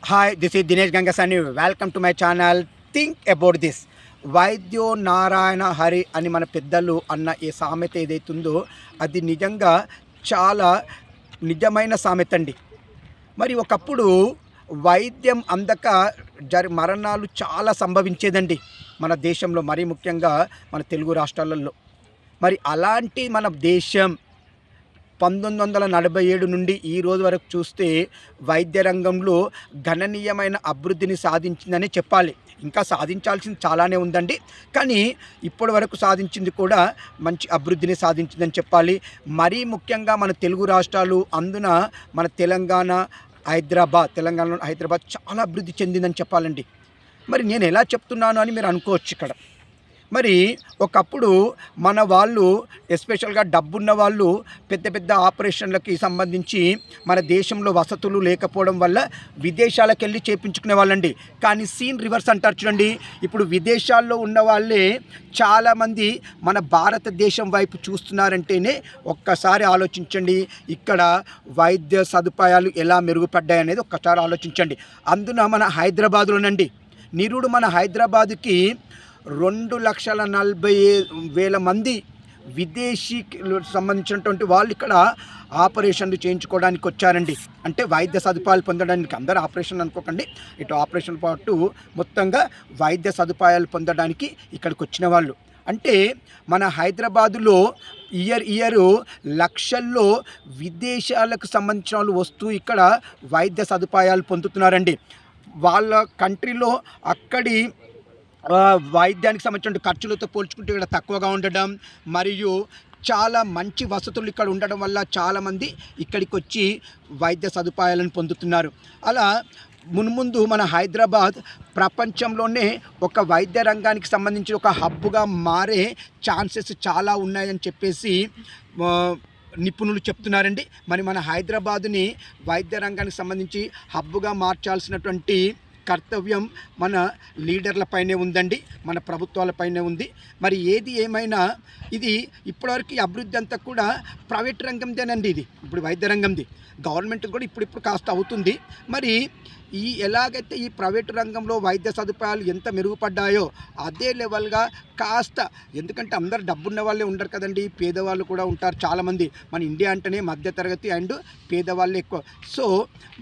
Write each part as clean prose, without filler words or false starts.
Hi, this is Dinesh Gangasani. Welcome to my channel. Think about this. వైద్యో Narayana Hari అని మన పెద్దలు అన్న ఈ సామెత ఏదైతుందో అది నిజంగా చాలా నిజమైన సామెత అండి. మరి ఒకప్పుడు వైద్యం అందక మరణాలు చాలా సంభవించేదండి మన దేశంలో, మరీ ముఖ్యంగా మన తెలుగు రాష్ట్రాలలో. మరి అలాంటి మన దేశం 1947 నుండి ఈ రోజు వరకు చూస్తే వైద్య రంగంలో గణనీయమైన అభివృద్ధిని సాధించిందని చెప్పాలి. ఇంకా సాధించాల్సింది చాలానే ఉందండి, కానీ ఇప్పటి వరకు సాధించింది కూడా మంచి అభివృద్ధిని సాధించిందని చెప్పాలి. మరీ ముఖ్యంగా మన తెలుగు రాష్ట్రాలు, అందున మన తెలంగాణలో హైదరాబాద్ చాలా అభివృద్ధి చెందిందని చెప్పాలండి. మరి నేను ఎలా చెప్తున్నాను అని మీరు అనుకోవచ్చు ఇక్కడ. మరి ఒకప్పుడు మన వాళ్ళు, ఎస్పెషల్గా డబ్బున్న వాళ్ళు, పెద్ద పెద్ద ఆపరేషన్లకి సంబంధించి మన దేశంలో వసతులు లేకపోవడం వల్ల విదేశాలకు వెళ్ళి చేయించుకునే వాళ్ళండి. కానీ సీన్ రివర్స్ అంటారు చూడండి. ఇప్పుడు విదేశాల్లో ఉన్న వాళ్ళే చాలామంది మన భారతదేశం వైపు చూస్తున్నారంటేనే ఒక్కసారి ఆలోచించండి, ఇక్కడ వైద్య సదుపాయాలు ఎలా మెరుగుపడ్డాయి అనేది ఒక్కసారి ఆలోచించండి. అందున మన హైదరాబాదులోనండి, నిరుడు మన హైదరాబాదుకి 2,40,000 మంది విదేశీ సంబంధించినటువంటి వాళ్ళు ఇక్కడ ఆపరేషన్లు చేయించుకోవడానికి వచ్చారండి. అంటే వైద్య సదుపాయాలు పొందడానికి, అందరూ ఆపరేషన్ అనుకోకండి, ఇటు ఆపరేషన్ పాటు మొత్తంగా వైద్య సదుపాయాలు పొందడానికి ఇక్కడికి వచ్చిన వాళ్ళు. అంటే మన హైదరాబాదులో ఇయర్ లక్షల్లో విదేశాలకు సంబంధించిన వాళ్ళు వస్తూ ఇక్కడ వైద్య సదుపాయాలు పొందుతున్నారండి. వాళ్ళ కంట్రీలో అక్కడి వైద్యానికి సంబంధించిన ఖర్చులతో పోల్చుకుంటే ఇక్కడ తక్కువగా ఉండడం, మరియు చాలా మంచి వసతులు ఇక్కడ ఉండడం వల్ల చాలామంది ఇక్కడికి వచ్చి వైద్య సదుపాయాలను పొందుతున్నారు. అలా మున్ముందు మన హైదరాబాద్ ప్రపంచంలోనే ఒక వైద్య రంగానికి సంబంధించి ఒక హబ్గా మారే ఛాన్సెస్ చాలా ఉన్నాయని చెప్పేసి నిపుణులు చెప్తున్నారండి. మరి మన హైదరాబాదుని వైద్య రంగానికి సంబంధించి హబ్గా మార్చాల్సినటువంటి కర్తవ్యం మన లీడర్లపైనే ఉందండి, మన ప్రభుత్వాలపైనే ఉంది. మరి ఏది ఏమైనా ఇది ఇప్పటివరకు అభివృద్ధి అంతా కూడా ప్రైవేట్ రంగందేనండి. ఇది ఇప్పుడు వైద్య రంగంది, గవర్నమెంట్ కూడా ఇప్పుడు కాస్త అవుతుంది. మరి ఎలాగైతే ఈ ప్రైవేటు రంగంలో వైద్య సదుపాయాలు ఎంత మెరుగుపడ్డాయో అదే లెవెల్గా కాస్త, ఎందుకంటే అందరు డబ్బున్న వాళ్ళే ఉండరు కదండి, పేదవాళ్ళు కూడా ఉంటారు చాలామంది. మన ఇండియా అంటేనే మధ్యతరగతి అండ్ పేదవాళ్ళు ఎక్కువ. సో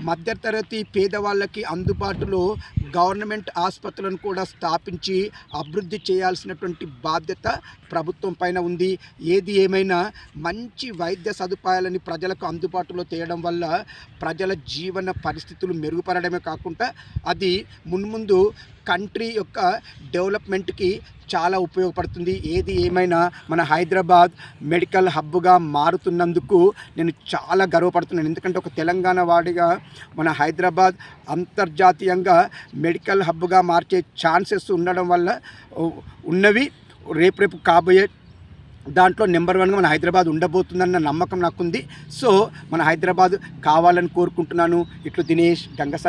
మధ్యతరగతి పేదవాళ్ళకి అందుబాటులో గవర్నమెంట్ ఆసుపత్రులను కూడా స్థాపించి అభివృద్ధి చేయాల్సినటువంటి బాధ్యత ప్రభుత్వం పైన ఉంది. ఏది ఏమైనా మంచి వైద్య సదుపాయాలని ప్రజలకు అందుబాటులో తేయడం వల్ల ప్రజల జీవన పరిస్థితులు మెరుగుపడడమే కాకుండా అది మున్ముందు కంట్రీ యొక్క డెవలప్మెంట్కి చాలా ఉపయోగపడుతుంది. ఏది ఏమైనా మన హైదరాబాద్ మెడికల్ హబ్గా మారుతున్నందుకు నేను చాలా గర్వపడుతున్నాను. ఎందుకంటే ఒక తెలంగాణ వాడిగా మన హైదరాబాద్ అంతర్జాతీయంగా మెడికల్ హబ్గా మార్చే ఛాన్సెస్ ఉండడం వల్ల ఉన్నవి. రేపు కాబోయే దాంట్లో నెంబర్ 1గా మన హైదరాబాద్ ఉండబోతుందన్న నమ్మకం నాకుంది. సో మన హైదరాబాద్ కావాలని కోరుకుంటున్నాను. ఇట్లు దినేష్ గంగసాని.